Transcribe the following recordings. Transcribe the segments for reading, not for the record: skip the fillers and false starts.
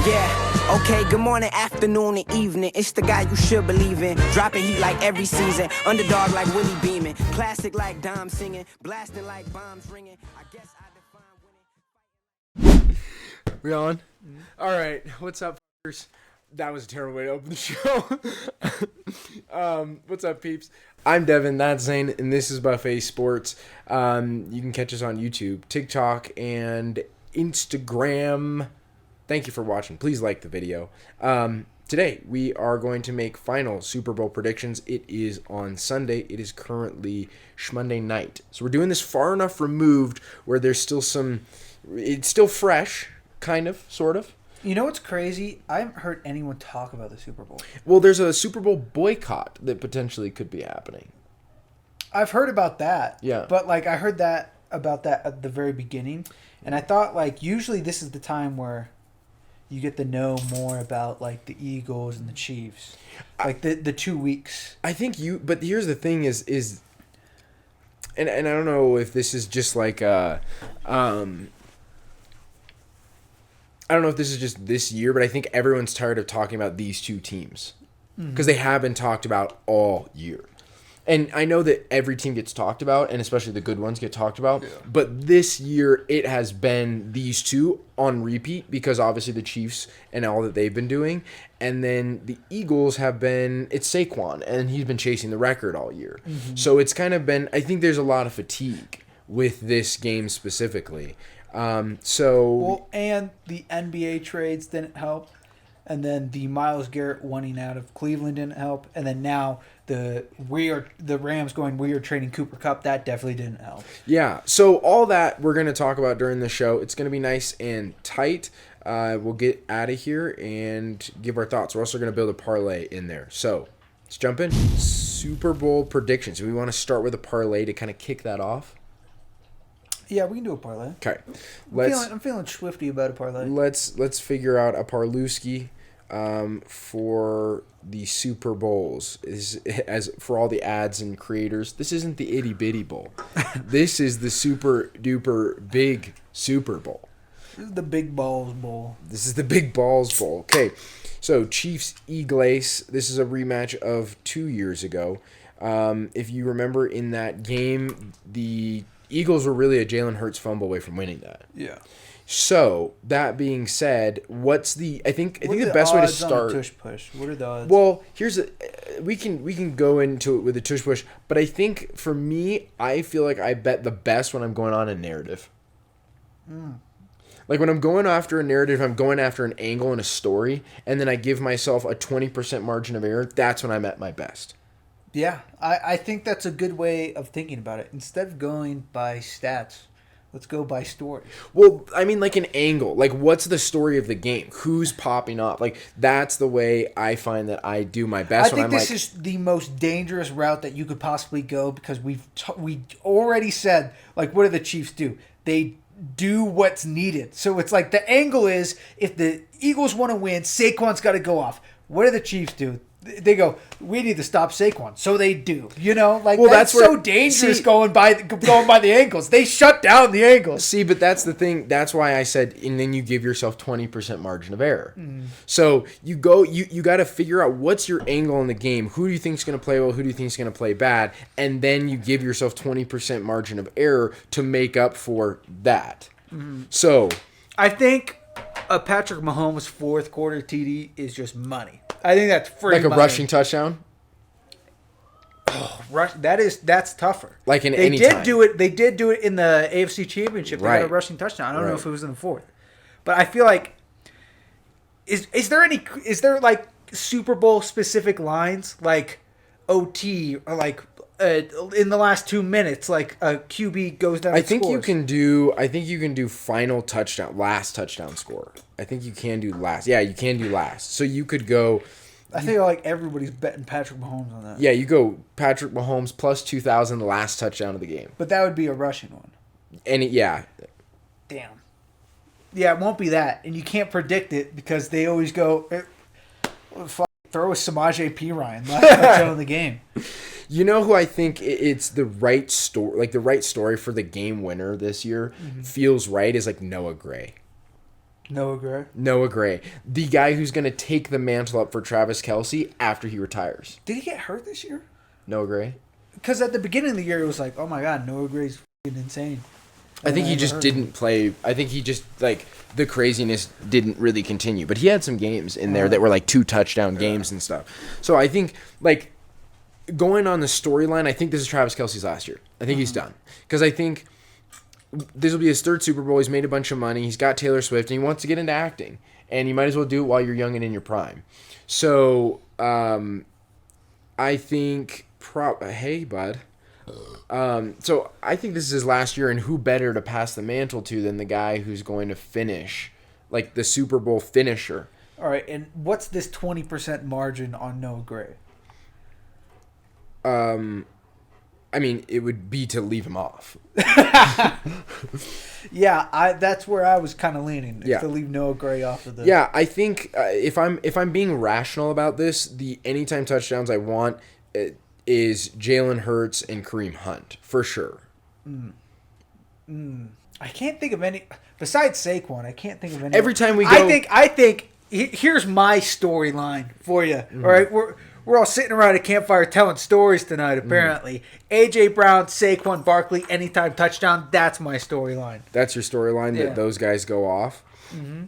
Yeah, okay, good morning, afternoon, and evening. It's the guy you should believe in. Dropping heat like every season. Underdog like Willie Beeman. Classic like Dom singing. Blasting like bombs ringing. I guess I define winning. We on? All right. What's up, f***ers? That was a terrible way to open the show. What's up, peeps? I'm Devin, that's Zane, and this is Buffet Sports. You can catch us on YouTube, TikTok, and Instagram. Thank you for watching. Please like the video. Today, we are going to make final Super Bowl predictions. It is on Sunday. It is currently Monday night. So we're doing this far enough removed where there's still some... It's still fresh, kind of, sort of. You know what's crazy? I haven't heard anyone talk about the Super Bowl. Well, there's a Super Bowl boycott that potentially could be happening. I've heard about that. Yeah. But, I heard about that at the very beginning. And I thought, usually this is the time where you get to know more about, the Eagles and the Chiefs. The 2 weeks. I think but here's the thing is and I don't know if this is just I don't know if this is just this year, but I think everyone's tired of talking about these two teams because they have been talked about all year. And I know that every team gets talked about, and especially the good ones get talked about. Yeah. But this year, it has been these two on repeat because obviously the Chiefs and all that they've been doing. And then the Eagles have been, it's Saquon, and he's been chasing the record all year. Mm-hmm. So it's kind of been, I think there's a lot of fatigue with this game specifically. And the NBA trades didn't help. And then the Myles Garrett wanting out of Cleveland didn't help. And then now the Rams going, we are trading Cooper Kupp. That definitely didn't help. Yeah. So all that we're going to talk about during the show. It's going to be nice and tight. We'll get out of here and give our thoughts. We're also going to build a parlay in there. So let's jump in. Super Bowl predictions. We want to start with a parlay to kind of kick that off. Yeah, we can do a parlay. Okay. I'm feeling swifty about a parlay. Let's figure out a parlooski for the Super Bowls. As for all the ads and creators, this isn't the itty bitty bowl. This is the super duper big Super Bowl. This is the Big Balls Bowl. This is the Big Balls Bowl. Okay. So Chiefs Eagles. This is a rematch of 2 years ago. If you remember in that game, the Eagles were really a Jalen Hurts fumble away from winning that. Yeah. So that being said, I think the best way to start. Tush push. What are the odds? Well, we can go into it with a tush push, but I think for me, I feel like I bet the best when I'm going on a narrative. Like when I'm going after a narrative, I'm going after an angle and a story, and then I give myself a 20% margin of error. That's when I'm at my best. Yeah, I think that's a good way of thinking about it. Instead of going by stats, let's go by story. Well, I mean, like an angle. Like, what's the story of the game? Who's popping up? Like, that's the way I find that I do my best. I think this is the most dangerous route that you could possibly go because we already said, what do the Chiefs do? They do what's needed. So it's like the angle is if the Eagles want to win, Saquon's got to go off. What do the Chiefs do? They go, we need to stop Saquon. So they do. That's so dangerous going by the ankles. They shut down the ankles. See, but that's the thing. That's why I said, and then you give yourself 20% margin of error. So you got to figure out what's your angle in the game. Who do you think is going to play well? Who do you think is going to play bad? And then you give yourself 20% margin of error to make up for that. So I think a Patrick Mahomes fourth quarter TD is just money. I think that's free like a money. Rushing touchdown. Oh, that's tougher. Like in they any did time. do it. They did do it in the AFC Championship. They got a rushing touchdown. I don't know if it was in the fourth, but I feel like is there Super Bowl specific lines like OT or in the last 2 minutes, a QB goes down. I think you can do final touchdown, last touchdown score. I think you can do last. Yeah, you can do last. So you could go. I think everybody's betting Patrick Mahomes on that. Yeah, you go Patrick Mahomes plus 2,000, the last touchdown of the game. But that would be a rushing one. And Damn. Yeah, it won't be that, and you can't predict it because they always go throw a Samaje Perine last touchdown of the game. You know who I think it's the right story, the right story for the game winner this year feels right is Noah Gray. Noah Gray. Noah Gray. The guy who's going to take the mantle up for Travis Kelce after he retires. Did he get hurt this year? Noah Gray? Because at the beginning of the year, it was like, oh my God, Noah Gray's f***ing insane. I think he just didn't play. I think he just, like, the craziness didn't really continue. But he had some games in there that were, like, 2 touchdown games and stuff. So I think, like, going on the storyline, I think this is Travis Kelce's last year. I think he's done. Because I think this will be his 3rd Super Bowl. He's made a bunch of money. He's got Taylor Swift, and he wants to get into acting. And you might as well do it while you're young and in your prime. So I think, hey, bud. So I think this is his last year, and who better to pass the mantle to than the guy who's going to finish, like the Super Bowl finisher. All right, and what's this 20% margin on Noah Gray? I mean, it would be to leave him off. Yeah, that's where I was kind of leaning. Yeah. To leave Noah Gray off of the. Yeah, I think if I'm being rational about this, the anytime touchdowns I want is Jalen Hurts and Kareem Hunt for sure. I can't think of any besides Saquon. I can't think of any. Every time we go, I think here's my storyline for you. All right, we're all sitting around a campfire telling stories tonight. Apparently, AJ Brown, Saquon Barkley, anytime touchdown. That's my storyline. That's your storyline that those guys go off. Mm-hmm.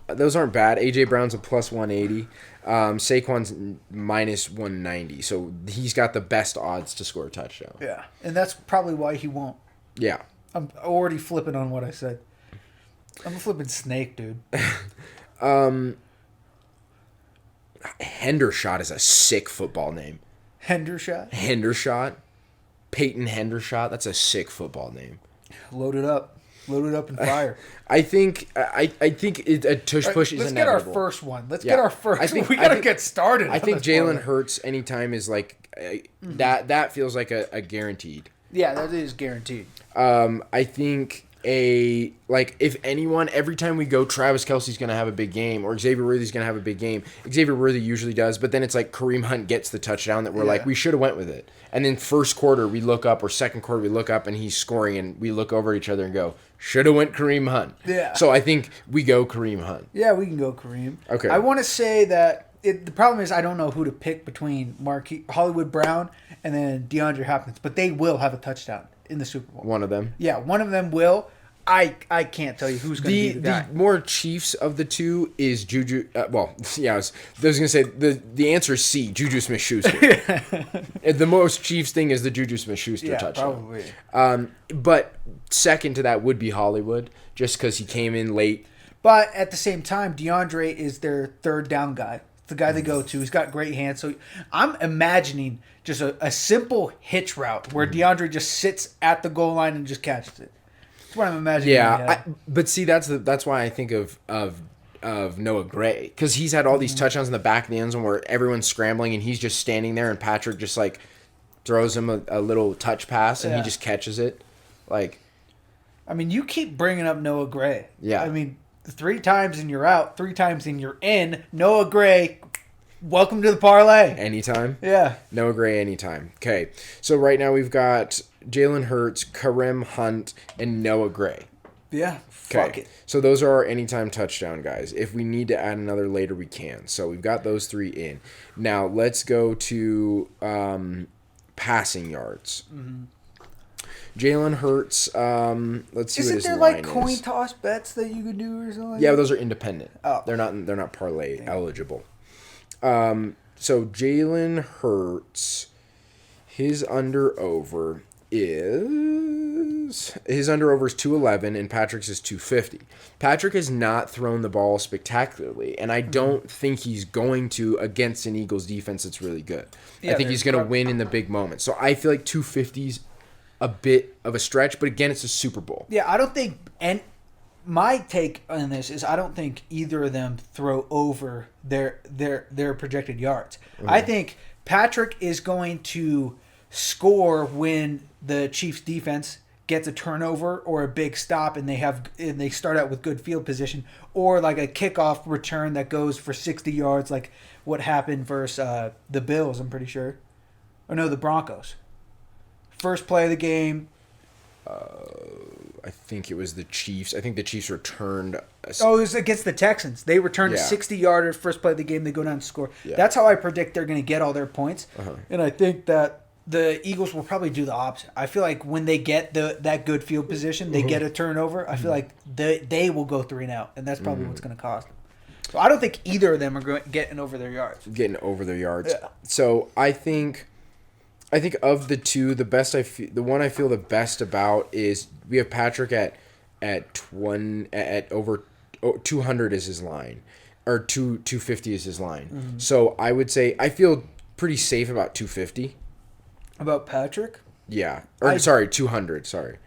Those aren't bad. AJ Brown's a plus 180. Saquon's minus 190. So he's got the best odds to score a touchdown. Yeah, and that's probably why he won't. Yeah. I'm already flipping on what I said. I'm a flipping snake, dude. Hendershot is a sick football name. Hendershot? Hendershot. Peyton Hendershot. That's a sick football name. Load it up. Load it up and fire. I think a tush push is Let's inevitable. get our first one. Let's get our first one. We got to get started. I think Jalen Hurts anytime is like that feels like a guaranteed. Yeah, that is guaranteed. I think if anyone, every time we go, Travis Kelce's going to have a big game or Xavier Worthy's going to have a big game. Xavier Worthy usually does, but then it's like Kareem Hunt gets the touchdown that we're like, we should have went with it. And then first quarter we look up or second quarter we look up and he's scoring and we look over at each other and go, should have went Kareem Hunt. Yeah. So I think we go Kareem Hunt. Yeah, we can go Kareem. Okay. I want to say that the problem is I don't know who to pick between Hollywood Brown and then DeAndre Hopkins, but they will have a touchdoon in the Super Bowl. One of them. Yeah, one of them will. I can't tell you who's going to be the guy. The more Chiefs of the two is Juju. I was going to say the answer is C, Juju Smith-Schuster. The most Chiefs thing is the Juju Smith-Schuster touchdown. Probably. But second to that would be Hollywood, just because he came in late. But at the same time, DeAndre is their third down guy. The guy they go to. He's got great hands. So I'm imagining just a simple hitch route where DeAndre just sits at the goal line and just catches it. That's what I'm imagining. Yeah, but see, that's why I think of Noah Gray, because he's had all these touchdowns in the back of the end zone where everyone's scrambling and he's just standing there and Patrick just like throws him a little touch pass and he just catches it. Like, I mean, you keep bringing up Noah Gray. Yeah. I mean, 3 times and you're out, 3 times and you're in. Noah Gray, welcome to the parlay. Anytime? Yeah. Noah Gray anytime. Okay, so right now we've got Jalen Hurts, Kareem Hunt, and Noah Gray. Yeah, fuck Okay, it. so those are our anytime touchdown guys. If we need to add another later, we can. So we've got those 3 in. Now let's go to passing yards. Mm-hmm. Jalen Hurts, let's see what his Isn't there line coin is. toss bets that you could do or something? Yeah, but those are independent. Oh. They're not parlay eligible. So Jalen Hurts, his under over is 211 and Patrick's is 250. Patrick has not thrown the ball spectacularly, and I don't think he's going to against an Eagles defense that's really good. Yeah, I think he's going to win in the big moments. So I feel like 250's a bit of a stretch, but again, it's a Super Bowl. Yeah, I don't think, and my take on this is I don't think either of them throw over their projected yards. Mm-hmm. I think Patrick is going to score when the Chiefs defense gets a turnover or a big stop and they start out with good field position, or like a kickoff return that goes for 60 yards like what happened versus the Bills, I'm pretty sure. Or no, the Broncos. First play of the game, I think it was the Chiefs. I think the Chiefs returned. Oh, it was against the Texans. They returned a Yeah. 60-yarder first play of the game. They go down and score. Yeah. That's how I predict they're going to get all their points. Uh-huh. And I think that the Eagles will probably do the opposite. I feel like when they get that good field position, they get a turnover. I feel like they will go 3 and out, and that's probably what's going to cost them. So I don't think either of them are getting over their yards. Getting over their yards. Yeah. So I think of the two, the one I feel the best about is we have Patrick at over 200 is his line, or 250 is his line. Mm-hmm. So I would say I feel pretty safe about 250. About Patrick? Yeah, or sorry, 200. Sorry,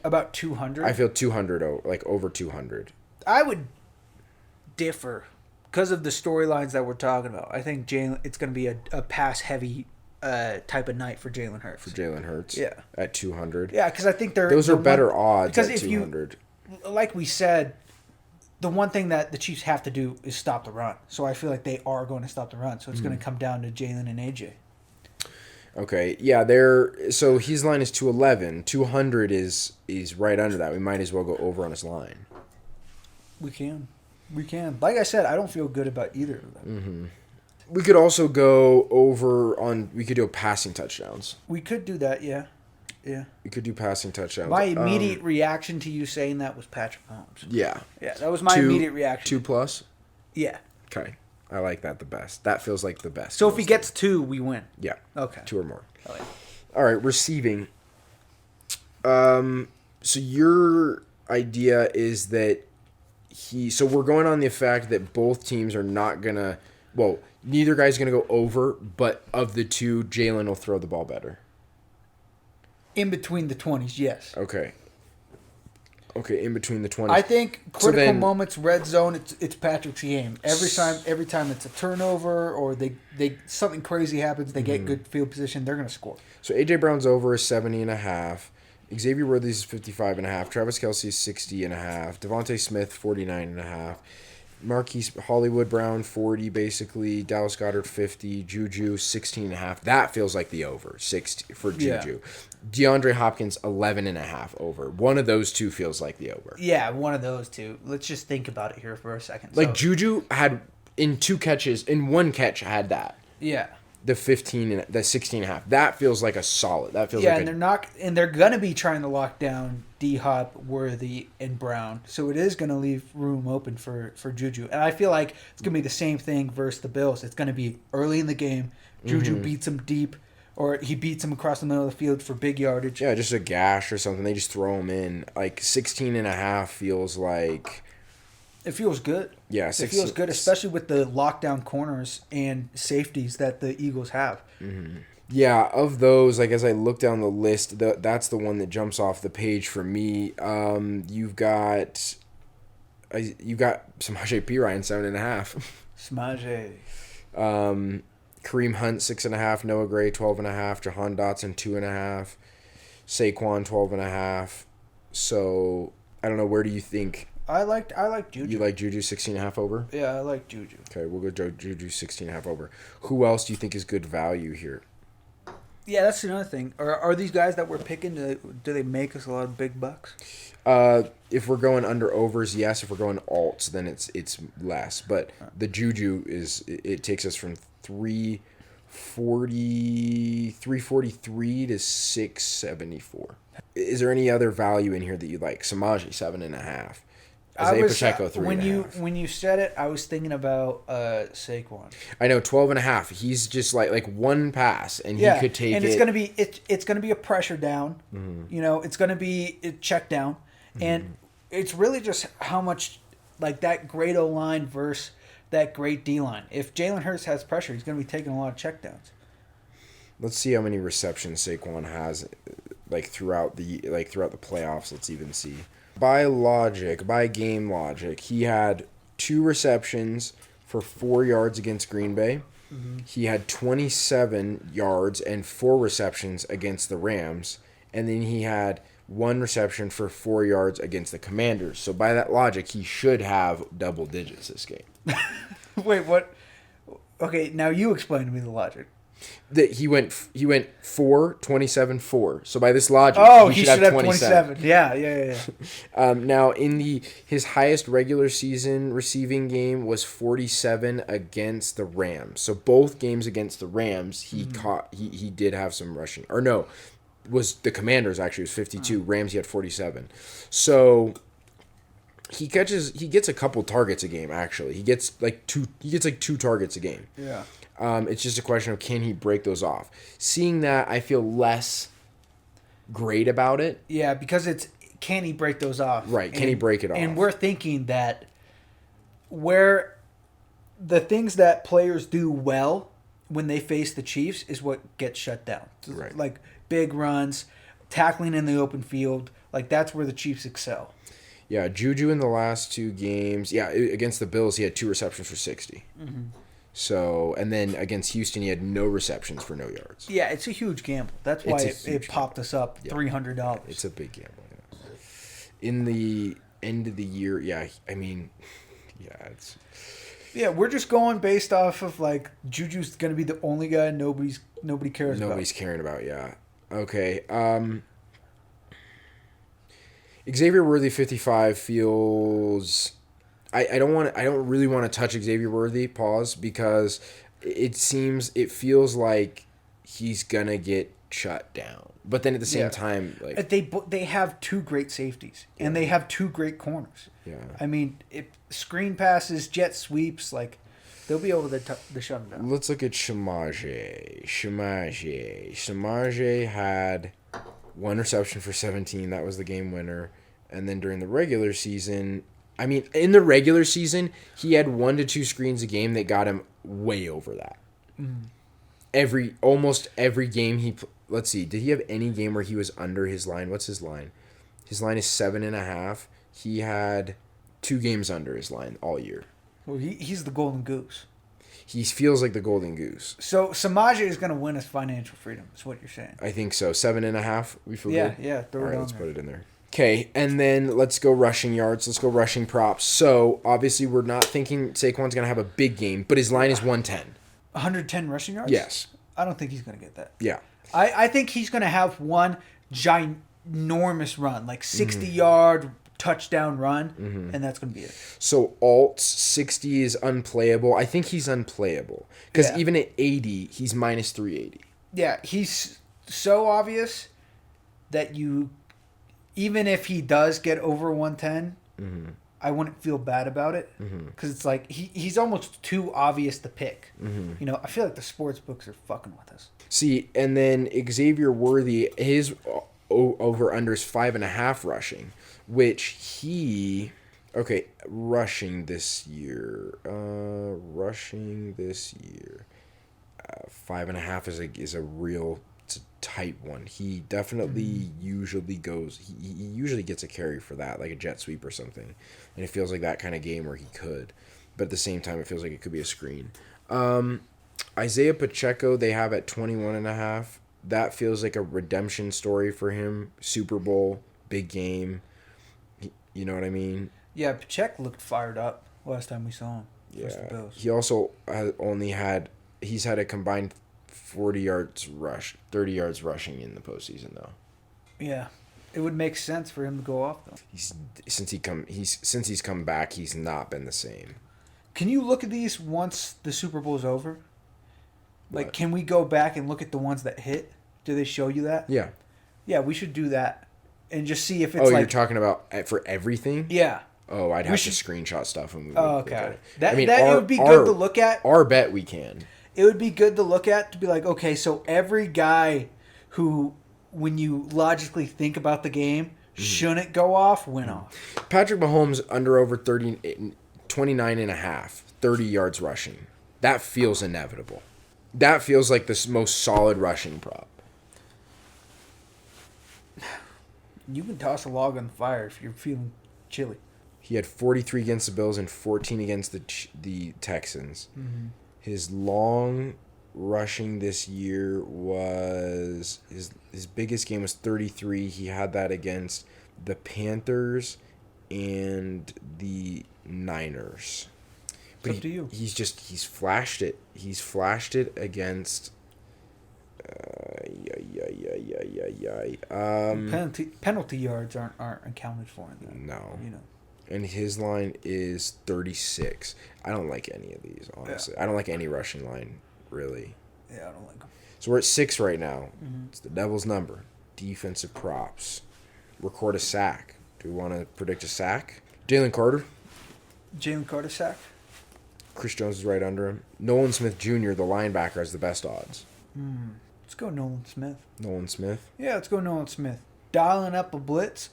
About 200? I feel 200, like over 200. I would differ because of the storylines that we're talking about. I think it's going to be a pass-heavy type of night for Jalen Hurts. Jalen Hurts. Yeah. At 200. Yeah, because I think Those are better odds because at if 200. Like we said, the one thing that the Chiefs have to do is stop the run. So I feel like they are going to stop the run. So it's going to come down to Jalen and AJ. Okay, yeah, so his line is 211. 200 is right under that. We might as well go over on his line. We can. Like I said, I don't feel good about either of them. Mm-hmm. We could also go over we could do passing touchdowns. We could do that, yeah. Yeah. We could do passing touchdowns. My immediate reaction to you saying that was Patrick Mahomes. Yeah. Yeah, that was my immediate reaction. 2+? Yeah. Okay. I like that the best. That feels like the best. So if he gets 2, we win. Yeah. Okay. 2 or more. Oh, yeah. All right, receiving. So your idea is that so we're going on the fact that both teams are not going to, neither guy's going to go over, but of the two, Jalen will throw the ball better. In between the 20s, yes. Okay, in between the 20s. I think critical then, moments, red zone, it's Patrick's game. Every time it's a turnover or they something crazy happens, they get good field position, they're going to score. So A.J. Brown's over is 70.5. Xavier Worthy's is 55.5. Travis Kelce is 60.5. Devontae Smith, 49.5. Marquise Hollywood Brown, 40 basically. Dallas Goedert, 50. Juju, 16.5. That feels like the over, 60 for Juju. Yeah. DeAndre Hopkins, 11.5 over. One of those two feels like the over. Yeah, one of those two. Let's just think about it here for a second. Like Juju had, in one catch, had that. Yeah. The 15 and the 16.5. That feels like a solid. That feels and they're gonna be trying to lock down D-Hop, Worthy, and Brown. So it is gonna leave room open for Juju. And I feel like it's gonna be the same thing versus the Bills. It's gonna be early in the game. Juju beats him deep, or he beats him across the middle of the field for big yardage. Yeah, just a gash or something. They just throw him in. Like 16.5 feels like. It feels good. Yeah, it feels good, especially with the lockdown corners and safeties that the Eagles have. Mm-hmm. Yeah, of those, like as I look down the list, that's the one that jumps off the page for me. You've got Samaje Perine 7.5. Samaje. Kareem Hunt 6.5. Noah Gray 12.5. Jahan Dotson 2.5. Saquon 12.5. So I don't know. Where do you think? I like Juju. You like Juju 16.5 over? Yeah, I like Juju. Okay, we'll go Juju 16.5 over. Who else do you think is good value here? Yeah, that's another thing. Are these guys that we're picking, do they make us a lot of big bucks? If we're going under overs, yes. If we're going alts, then it's less. But the Juju it takes us from 343 to 674. Is there any other value in here that you like? Samaje 7.5. Isaiah Pacheco 3.5. When you said it, I was thinking about Saquon. I know 12.5. He's just like one pass, and he could take it. And it's gonna be a pressure down. Mm-hmm. You know, it's gonna be a check down, and it's really just how much like that great O line versus that great D line. If Jalen Hurts has pressure, he's gonna be taking a lot of check downs. Let's see how many receptions Saquon has, throughout the playoffs. Let's even see. By game logic, he had 2 receptions for 4 yards against Green Bay. Mm-hmm. He had 27 yards and 4 receptions against the Rams. And then he had 1 reception for 4 yards against the Commanders. So by that logic, he should have double digits this game. Wait, what? Okay, now you explain to me the logic. That he went 4, 27, 4. So by this logic, he should have 27. Yeah. Now in his highest regular season receiving game was 47 against the Rams. So both games against the Rams, he did have some rushing. Or no, was the Commanders actually, it was 52. Rams he had 47. So he gets a couple targets a game actually. He gets like two targets a game. Yeah. It's just a question of can he break those off. Seeing that, I feel less great about it. Yeah, because can he break those off? Right, can he break it off? And we're thinking that where the things that players do well when they face the Chiefs is what gets shut down. Right. Like big runs, tackling in the open field. Like that's where the Chiefs excel. Yeah, Juju in the last 2 games. Yeah, against the Bills, he had 2 receptions for 60. Mm-hmm. So, and then against Houston, he had no receptions for no yards. Yeah, it's a huge gamble. That's why it popped us up $300. It's a big gamble. Yeah. In the end of the year, it's. Yeah, we're just going based off of like Juju's going to be the only guy nobody cares about. Nobody's caring about. Yeah. Okay. Xavier Worthy 55 feels. I don't really want to touch Xavier Worthy, because it feels like he's gonna get shut down. But then at the same time, like they have 2 great safeties and they have 2 great corners. Yeah. I mean, screen passes, jet sweeps, like they'll be able to shut them down. Let's look at Shamaje. Shamaje had 1 reception for 17. That was the game winner. And then during the regular season, in the regular season, he had 1 to 2 screens a game that got him way over that. Almost every game let's see, did he have any game where he was under his line? What's his line? His line is 7.5. He had 2 games under his line all year. Well, he's the golden goose. He feels like the golden goose. So Samaje is going to win us financial freedom. Is what you're saying? I think so. 7.5. We feel good. Yeah. All right, let's put it in there. Okay, and then let's go rushing yards. Let's go rushing props. So, obviously, we're not thinking Saquon's going to have a big game, but his line is 110. 110 rushing yards? Yes. I don't think he's going to get that. Yeah. I think he's going to have one ginormous run, like 60-yard touchdown run, and that's going to be it. So, Alt's 60 is unplayable. I think he's unplayable. Because even at 80, he's minus 380. Yeah, he's so obvious that even if he does get over 110, I wouldn't feel bad about it because it's like he's almost too obvious to pick. I feel like the sports books are fucking with us. See, and then Xavier Worthy, his over-under is 5.5 rushing, which rushing this year. 5.5 is a real... It's a tight one. He definitely usually goes. He usually gets a carry for that, like a jet sweep or something, and it feels like that kind of game where he could. But at the same time, it feels like it could be a screen. Isaiah Pacheco they have at 21.5. That feels like a redemption story for him. Super Bowl, big game. You know what I mean? Yeah, Pacheco looked fired up last time we saw him. Yeah. He also he's had a combined 30 yards rushing in the postseason though. Yeah, it would make sense for him to go off though. Since he's come back, he's not been the same. Can you look at these once the Super Bowl is over? Like, What? can we go back and look at the ones that hit? Do they show you that? Yeah. Yeah, we should do that and just see if it's you're talking about for everything? Yeah. Oh, I'd have to screenshot stuff when we okay. look at it. That it would be good to look at. Our bet we can. It would be good to look at to be like, okay, so every guy who, when you logically think about the game, shouldn't go off, went off. Patrick Mahomes over 29.5, 30 yards rushing. That feels inevitable. That feels like the most solid rushing prop. You can toss a log on the fire if you're feeling chilly. He had 43 against the Bills and 14 against the Texans. His long rushing this year was his biggest game was 33. He had that against the Panthers and the Niners. It's up to you. He's flashed it. He's flashed it against Penalty yards aren't accounted for in that. No. You know. And his line is 36. I don't like any of these, honestly. I don't like any rushing line, really. Yeah, I don't like them. So we're at 6 right now. Mm-hmm. It's the Devil's number. Defensive props. Record a sack. Do we want to predict a sack? Jalen Carter. Jalen Carter sack. Chris Jones is right under him. Nolan Smith Jr., the linebacker, has the best odds. Let's go Nolan Smith. Nolan Smith. Yeah, let's go Nolan Smith. Dialing up a blitz.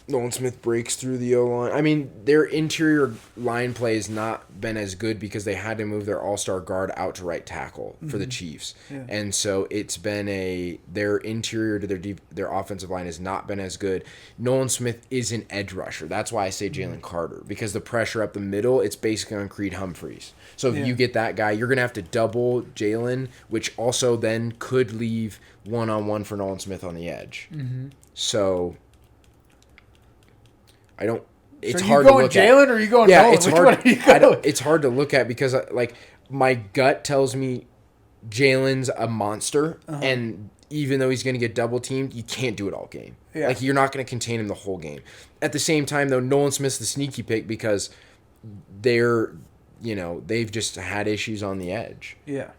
Nolan Smith breaks through the O-line. I mean, their interior line play has not been as good because they had to move their all-star guard out to right tackle for the Chiefs. Yeah. And so it's been their interior to their offensive line has not been as good. Nolan Smith is an edge rusher. That's why I say Jalen Carter, because the pressure up the middle, it's basically on Creed Humphreys. So if you get that guy, you're going to have to double Jalen, which also then could leave one-on-one for Nolan Smith on the edge. Mm-hmm. So I don't. It's so hard to look at. Are you going Jalen or are you going Nolan? It's Which hard. one are you going? It's hard to look at because like my gut tells me Jalen's a monster, and even though he's going to get double teamed, you can't do it all game. Yeah. Like you're not going to contain him the whole game. At the same time, though, Nolan Smith's the sneaky pick because they've just had issues on the edge. Yeah.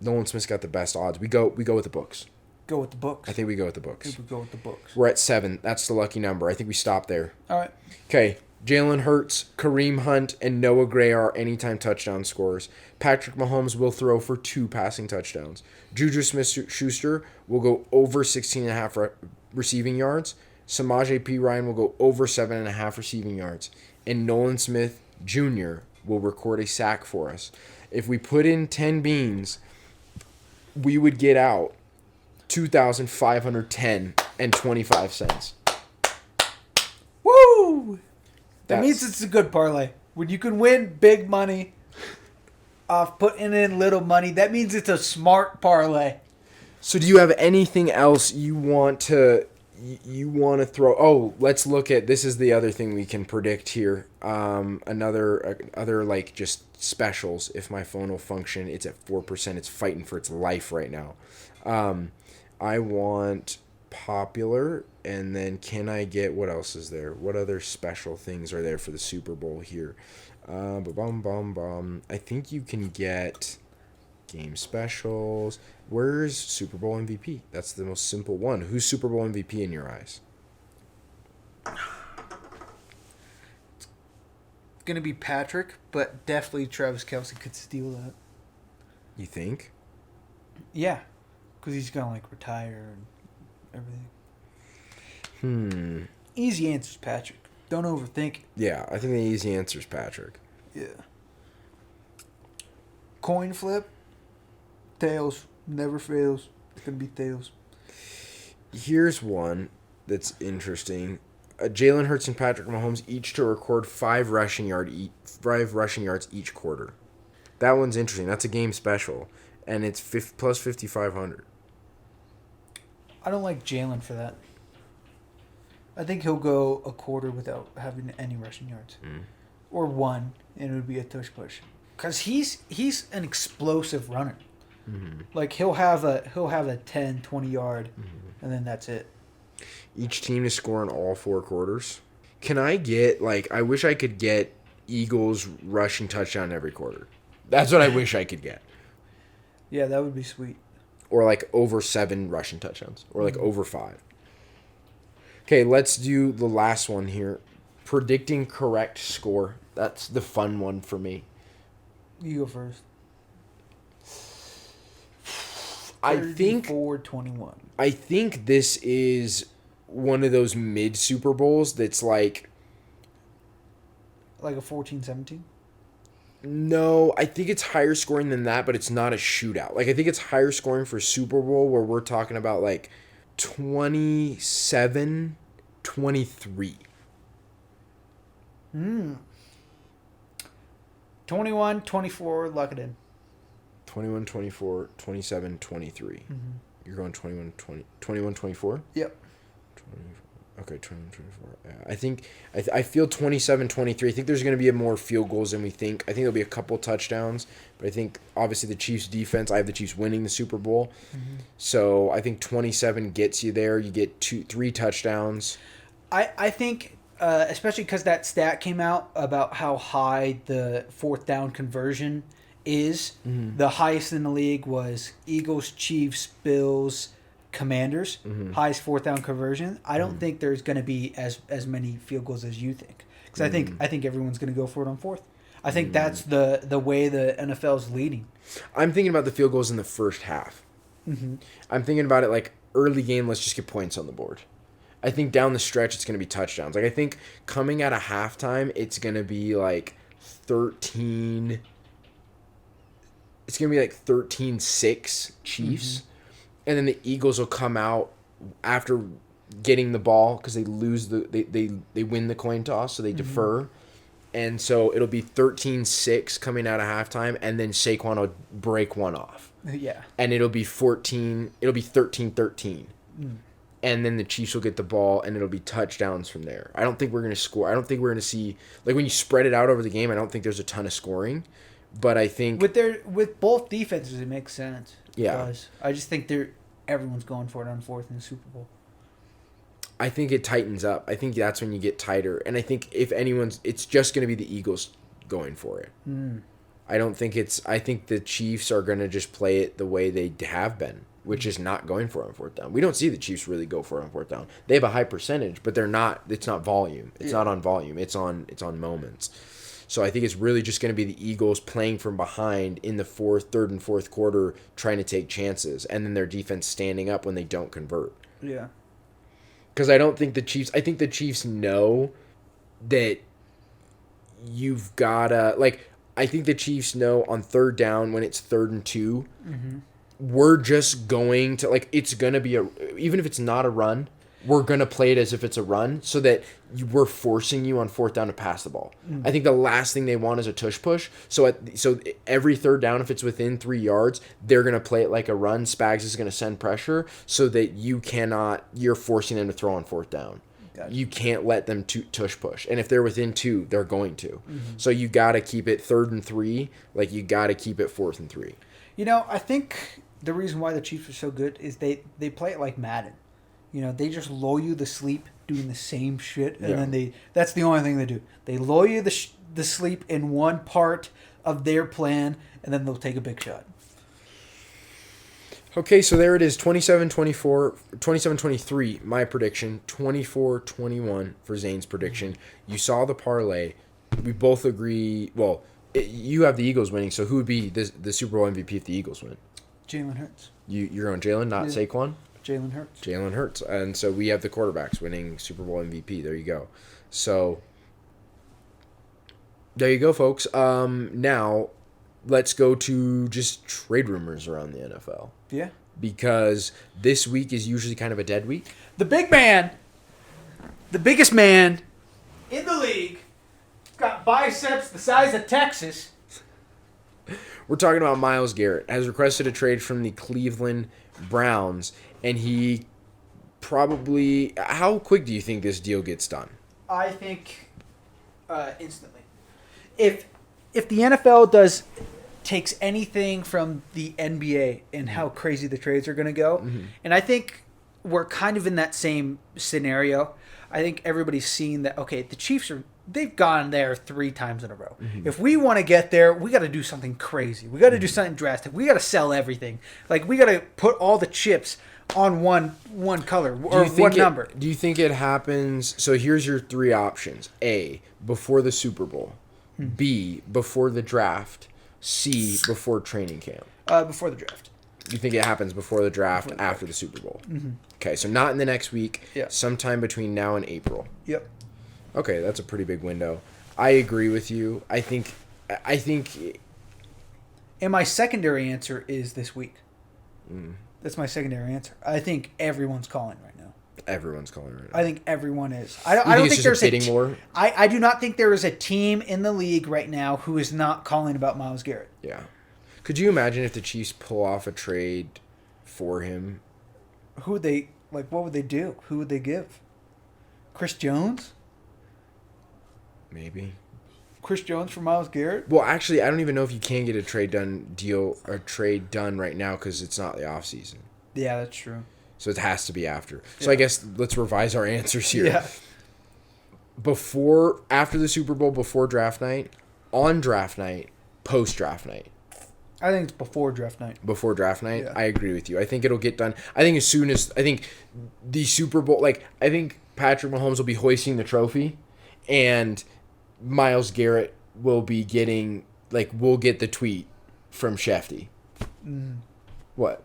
Nolan Smith's got the best odds. We go with the books. Go with the books. I think we go with the books. I think we go with the books. We're at 7. That's the lucky number. I think we stop there. All right. Okay. Jalen Hurts, Kareem Hunt, and Noah Gray are anytime touchdown scorers. Patrick Mahomes will throw for 2 passing touchdowns. Juju Smith-Schuster will go over 16.5 receiving yards. Samaje P. Ryan will go over 7.5 receiving yards. And Nolan Smith Jr. will record a sack for us. If we put in 10 beans, we would get out 2,510 and 25 cents. Woo! That means it's a good parlay. When you can win big money off putting in little money, that means it's a smart parlay. So do you have anything else you want to throw? Oh, let's look at, this is the other thing we can predict here. Other like just specials, if my phone will function. It's at 4%. It's fighting for its life right now. I want popular, and then can I get, what else is there? What other special things are there for the Super Bowl here? I think you can get game specials. Where's Super Bowl MVP? That's the most simple one. Who's Super Bowl MVP in your eyes? It's going to be Patrick, but definitely Travis Kelce could steal that. You think? Yeah, because he's going to like retire and everything. Easy answer's Patrick. Don't overthink it. Yeah, I think the easy answer is Patrick. Yeah. Coin flip. Tails. Never fails. It's going to be tails. Here's one that's interesting. Jalen Hurts and Patrick Mahomes each to record 5 rushing yards each quarter. That one's interesting. That's a game special, and it's plus 5,500. I don't like Jalen for that. I think he'll go a quarter without having any rushing yards. Or 1, and it would be a tush push. Because he's an explosive runner. Like he'll have a 10, 20 yard, and then that's it. Each team to score in all 4 quarters. Can I get, I wish I could get Eagles rushing touchdown every quarter. That's what I wish I could get. Yeah, that would be sweet. Or over 7 rushing touchdowns. Or over 5. Okay, let's do the last one here. Predicting correct score. That's the fun one for me. You go first. I think 34-21. I think this is one of those mid Super Bowls that's like a 14-17? No, I think it's higher scoring than that, but it's not a shootout. I think it's higher scoring for Super Bowl where we're talking about 27-23. 21-24, lock it in. 21-24, 27-23. You're going 21-24? Yep. Okay, 2024. Yeah, I feel 27-23. I think there's going to be more field goals than we think. I think there'll be a couple touchdowns, but I think obviously the Chiefs defense, I have the Chiefs winning the Super Bowl. Mm-hmm. So I think 27 gets you there. You get 3 touchdowns. I think, especially because that stat came out about how high the fourth down conversion is. Mm-hmm. The highest in the league was Eagles, Chiefs, Bills, Commanders, highest fourth down conversion. I don't think there's going to be as many field goals as you think, because I think everyone's going to go for it on fourth. I think that's the way the NFL's leading. I'm thinking about the field goals in the first half. Mm-hmm. I'm thinking about it like early game. Let's just get points on the board. I think down the stretch it's going to be touchdowns. Like I think coming out of halftime it's going to be like 13. It's going to be like 13-6 Chiefs. Mm-hmm. And then the Eagles will come out after getting the ball because they lose they win the coin toss, so they defer. And so it'll be 13-6 coming out of halftime, and then Saquon will break one off. Yeah. And it'll be 13-13. And then the Chiefs will get the ball, and it'll be touchdowns from there. I don't think we're going to score. I don't think we're going to see, like when you spread it out over the game, I don't think there's a ton of scoring. But I think with both defenses, it makes sense. Yeah, I just think everyone's going for it on fourth in the Super Bowl. I think it tightens up. I think that's when you get tighter, and I think if anyone's, it's just going to be the Eagles going for it. I don't think I think the Chiefs are going to just play it the way they have been, which is not going for it on fourth down. We don't see the Chiefs really go for it on fourth down. They have a high percentage, but they're not. It's not volume. It's not on volume. It's on moments. So I think it's really just going to be the Eagles playing from behind in the third and fourth quarter, trying to take chances, and then their defense standing up when they don't convert. Yeah. Because I don't think the Chiefs. I think the Chiefs know that you've gotta like. I think the Chiefs know on third down when it's 3rd and 2, we're just going to like it's gonna be even if it's not a run. We're going to play it as if it's a run so that we're forcing you on fourth down to pass the ball. I think the last thing they want is a tush push. So every third down, if it's within 3 yards, they're going to play it like a run. Spags is going to send pressure so that you're forcing them to throw on fourth down. Gotcha. You can't let them tush push. And if they're within 2, they're going to. So you got to keep it 3rd and 3. Like you got to keep it 4th and 3. You know, I think the reason why the Chiefs are so good is they play it like Madden. You know, they just lull you to sleep doing the same shit, and then that's the only thing they do. They lull you to sleep in one part of their plan, and then they'll take a big shot. Okay, so there it is, 27-23, my prediction, 24-21 for Zane's prediction. You saw the parlay. We both agree, well, you have the Eagles winning, so who would be the Super Bowl MVP if the Eagles win? Jalen Hurts. You're on Jalen, not Saquon? Jalen Hurts. Jalen Hurts. And so we have the quarterbacks winning Super Bowl MVP. There you go. So there you go, folks. Now let's go to just trade rumors around the NFL. Yeah. Because this week is usually kind of a dead week. The big man, the biggest man in the league, got biceps the size of Texas. We're talking about Myles Garrett. Has requested a trade from the Cleveland Browns. And he probably... How quick do you think this deal gets done? I think instantly. If the NFL takes anything from the NBA and how crazy the trades are going to go, and I think we're kind of in that same scenario. I think everybody's seen that, okay, the Chiefs they've gone there 3 times in a row. If we want to get there, we got to do something crazy. We got to do something drastic. We got to sell everything. Like, we got to put all the chips on one color or one number. Do you think it happens? So here's your 3 options. A, before the Super Bowl. B, before the draft. C, before training camp. Before the draft. You think it happens before the draft, after the Super Bowl? Okay, so not in the next week. Yeah. Sometime between now and April. Yep. Okay, that's a pretty big window. I agree with you. I think. And my secondary answer is this week. That's my secondary answer. I think everyone's calling right now. Everyone's calling right now. I think everyone is. I don't think there's a war? I do not think there is a team in the league right now who is not calling about Myles Garrett. Yeah. Could you imagine if the Chiefs pull off a trade for him? Who would they like? What would they do? Who would they give? Chris Jones? Maybe. Chris Jones for Myles Garrett? Well, actually, I don't even know if you can get a trade done right now because it's not the offseason. Yeah, that's true. So it has to be after. So I guess let's revise our answers here. Yeah. After the Super Bowl, before draft night, on draft night, post draft night. I think it's before draft night. Before draft night, Yeah. I agree with you. I think it'll get done. I think the Super Bowl, I think Patrick Mahomes will be hoisting the trophy, and Myles Garrett will be getting, we'll get the tweet from Shefty. What?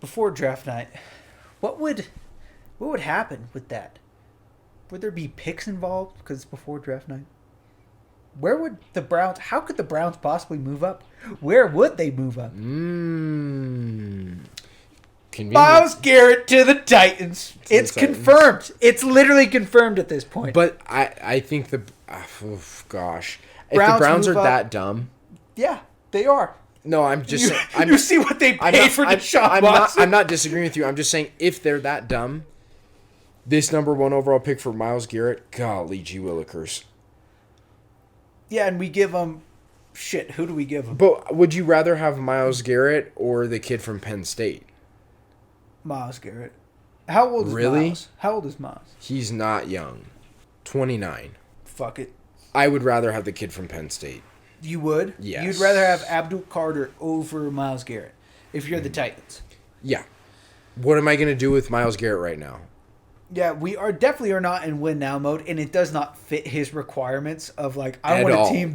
Before draft night, what would happen with that? Would there be picks involved because it's before draft night? Where would the Browns? How could the Browns possibly move up? Where would they move up? Myles Garrett to the Titans. It's confirmed. It's literally confirmed at this point. But I think if Browns the Browns are move up. that dumb. Yeah, they are. No, I'm just saying. You see what they paid for Deshaun Watson? I'm not disagreeing with you. I'm just saying if they're that dumb, this number 1 overall pick for Myles Garrett, golly gee willikers. Yeah, and we give them shit. Who do we give them? But would you rather have Myles Garrett or the kid from Penn State? Myles Garrett. How old is Myles? How old is Myles? He's not young. 29. Fuck it. I would rather have the kid from Penn State. You would? Yes. You'd rather have Abdul Carter over Myles Garrett if you're the Titans. Yeah. What am I going to do with Myles Garrett right now? Yeah, we definitely are not in win now mode, and it does not fit his requirements of I want a team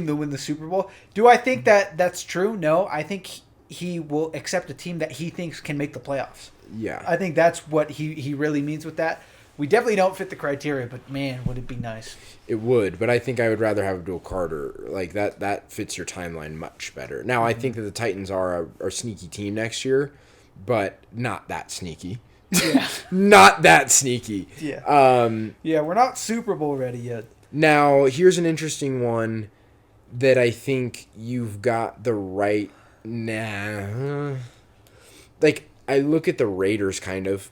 to win the Super Bowl. Do I think that that's true? No, I think he will accept a team that he thinks can make the playoffs. Yeah. I think that's what he really means with that. We definitely don't fit the criteria, but man, would it be nice. It would, but I think I would rather have Abdul Carter. That fits your timeline much better. Now, I think that the Titans are a sneaky team next year, but not that sneaky. Yeah. Not that sneaky. Yeah. Yeah, we're not Super Bowl ready yet. Now, here's an interesting one that I think you've got the right... I look at the Raiders kind of.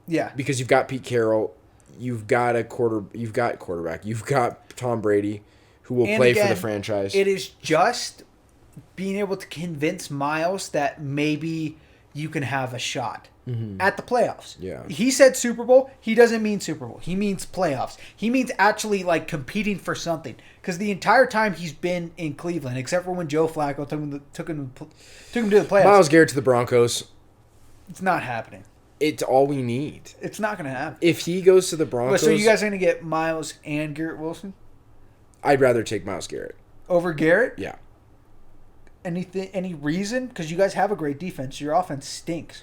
Yeah. Because you've got Pete Carroll, you've got quarterback, you've got Tom Brady, who will play for the franchise. It is just being able to convince Myles that maybe you can have a shot at the playoffs. Yeah. He said Super Bowl. He doesn't mean Super Bowl. He means playoffs. He means actually competing for something. Because the entire time he's been in Cleveland, except for when Joe Flacco took him to the playoffs. Myles Garrett to the Broncos. It's not happening. It's all we need. It's not going to happen. If he goes to the Broncos... So you guys are going to get Myles and Garrett Wilson? I'd rather take Myles Garrett. Over Garrett? Yeah. Any reason? Because you guys have a great defense. Your offense stinks.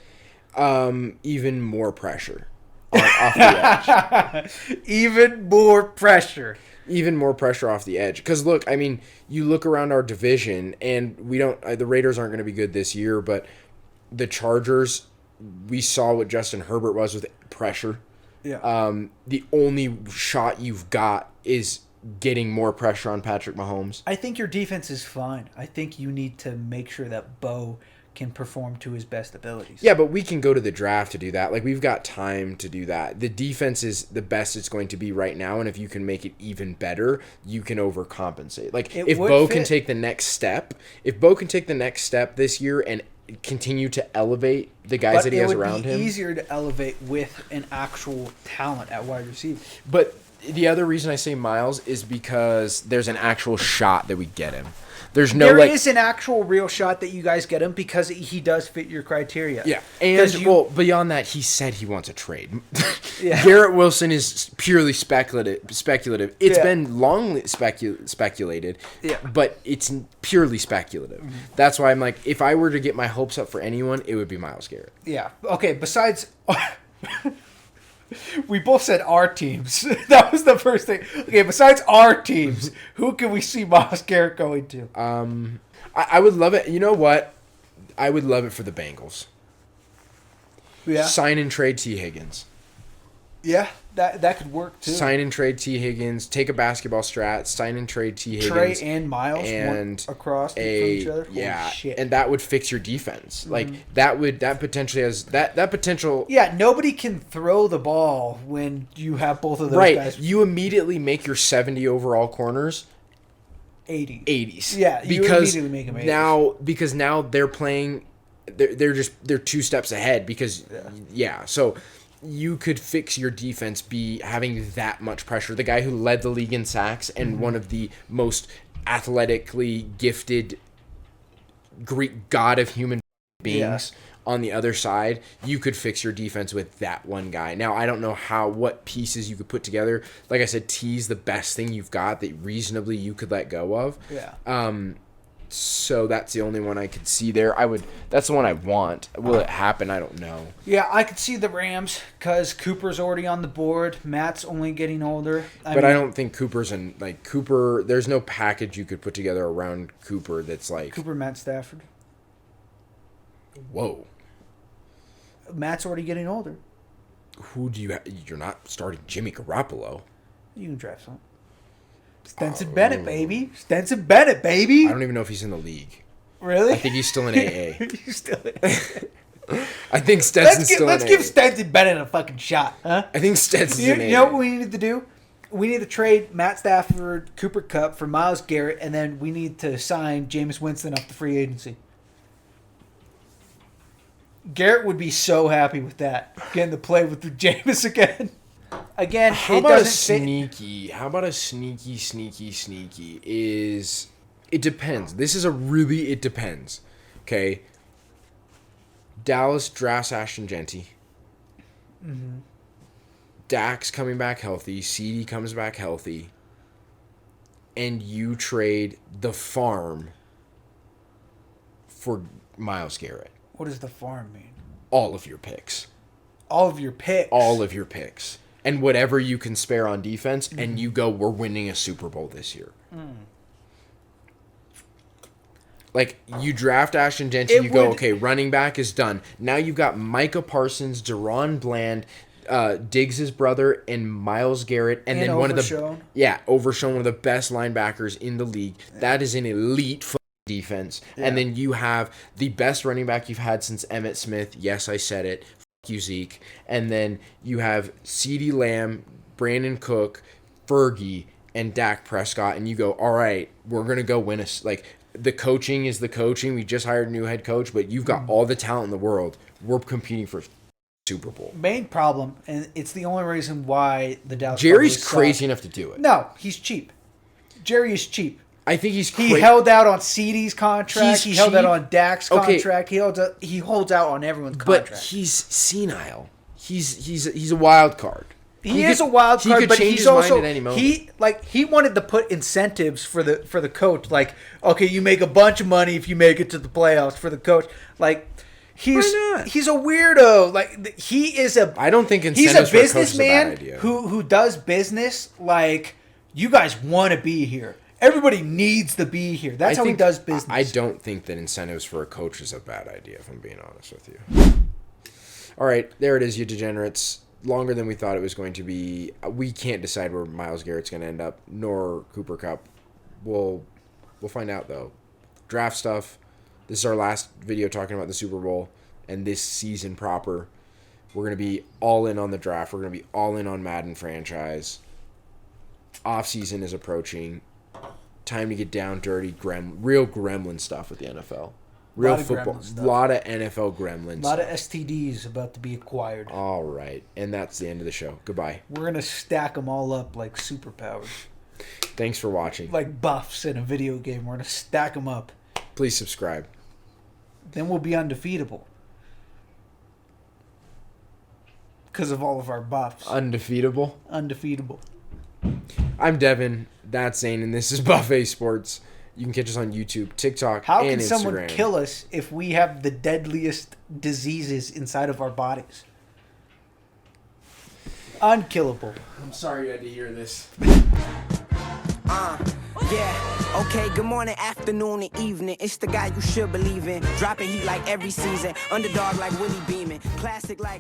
Even more pressure off the edge. Even more pressure. Even more pressure off the edge. Because look, I mean, you look around our division, and the Raiders aren't going to be good this year, but the Chargers, we saw what Justin Herbert was with pressure. Yeah. The only shot you've got is getting more pressure on Patrick Mahomes. I think your defense is fine. I think you need to make sure that Bo can perform to his best abilities. Yeah, but we can go to the draft to do that. We've got time to do that. The defense is the best it's going to be right now, and if you can make it even better, you can overcompensate. If Bo can take the next step, this year and continue to elevate the guys that he has around him. But it would be easier to elevate with an actual talent at wide receiver. But the other reason I say Myles is because there's an actual shot that we get him. There is an actual real shot that you guys get him because he does fit your criteria. Yeah, and beyond that, he said he wants a trade. Yeah. Garrett Wilson is purely speculative. It's been long speculated, but it's purely speculative. Mm-hmm. That's why I'm if I were to get my hopes up for anyone, it would be Myles Garrett. Yeah. Okay. Besides. We both said our teams. That was the first thing. Okay, besides our teams, who can we see Myles Garrett going to? I would love it. You know what? I would love it for the Bengals. Yeah. Sign and trade T. Higgins. Yeah, that could work too. Sign and trade T. Higgins. Take a basketball strat. Sign and trade T. Higgins. Trey and Myles and across from each other. Yeah, Holy shit. and that would fix your defense. Like that potentially has that potential. Yeah, nobody can throw the ball when you have both of those Right, guys. you immediately make your 70 overall corners 80s. 80s. Yeah, you because immediately make them 80s. now they're playing. They're 2 steps ahead because so. You could fix your defense having that much pressure. The guy who led the league in sacks and one of the most athletically gifted Greek god of human beings on the other side, you could fix your defense with that one guy. Now, I don't know what pieces you could put together. Like I said, T's the best thing you've got that reasonably you could let go of. Yeah. So that's the only one I could see there. That's the one I want. Will it happen? I don't know. Yeah, I could see the Rams because Cooper's already on the board. Matt's only getting older. I don't think Cooper's Cooper. There's no package you could put together around Cooper that's like Cooper, Matt Stafford. Whoa. Matt's already getting older. Who do you have? You're not starting Jimmy Garoppolo. You can draft some. Stenson Bennett, baby. Stenson Bennett, baby. I don't even know if he's in the league. Really? I think he's still in AA. He's still in I think Stetson's still in AA. Let's give Stenson Bennett a fucking shot, huh? I think Stetson's in AA. You know what we need to do? We need to trade Matt Stafford, Cooper Kupp for Myles Garrett, and then we need to sign Jameis Winston off the free agency. Garrett would be so happy with that, getting to play with the Jameis again. Again, How about a sneaky is... It depends. This is it depends. Okay. Dallas drafts Ashton Genty. Mm-hmm. Dak's coming back healthy. CD comes back healthy. And you trade the farm for Myles Garrett. What does the farm mean? All of your picks. All of your picks? All of your picks. And whatever you can spare on defense, and you go, we're winning a Super Bowl this year. Like, you draft Ashton Genty, you go, okay, running back is done. Now you've got Micah Parsons, Deron Bland, Diggs' brother, and Myles Garrett, and then Overshown, one of the best linebackers in the league. That is an elite defense. Yeah. And then you have the best running back you've had since Emmitt Smith. Yes, I said it. You, Zeke. And then you have CeeDee Lamb, Brandon Cook, Fergie, and Dak Prescott, and you go, all right, we're going to go win the coaching is the coaching. We just hired a new head coach, but you've got all the talent in the world. We're competing for Super Bowl. Main problem, and it's the only reason why the Dallas Jerry's Cowboys crazy enough to do it. No, he's cheap. Jerry is cheap. I think he held out on CeeD's contract. He held out on Dak's contract. He holds out on everyone's contract. But he's senile. He's a wild card. He is a wild card, but he's also at any moment. He wanted to put incentives for the coach. Like, okay, you make a bunch of money if you make it to the playoffs for the coach. Like, he's a weirdo. Like, he is a. I don't think incentives he's a for a coach is a bad idea. who does business like you guys want to be here. Everybody needs to be here. That's how he does business. I don't think that incentives for a coach is a bad idea, if I'm being honest with you. All right, there it is, you degenerates. Longer than we thought it was going to be. We can't decide where Myles Garrett's going to end up, nor Cooper Kupp. We'll find out, though. Draft stuff. This is our last video talking about the Super Bowl and this season proper. We're going to be all in on the draft. We're going to be all in on Madden franchise. Off-season is approaching. Time to get down dirty, real gremlin stuff with the NFL. Real football. A lot of NFL gremlins. A lot of STDs about to be acquired. All right. And that's the end of the show. Goodbye. We're going to stack them all up like superpowers. Thanks for watching. Like buffs in a video game. We're going to stack them up. Please subscribe. Then we'll be undefeatable. Because of all of our buffs. Undefeatable? Undefeatable. I'm Devin. That's Zane. And this is Buffet Sports. You can catch us on YouTube, TikTok, How and can Instagram. someone kill us if we have the deadliest diseases inside of our bodies? Unkillable. I'm sorry you had to hear this. Yeah, okay, good morning, afternoon, and evening. It's the guy you should believe in. Dropping heat like every season. Underdog like Willie Beeman. Classic like...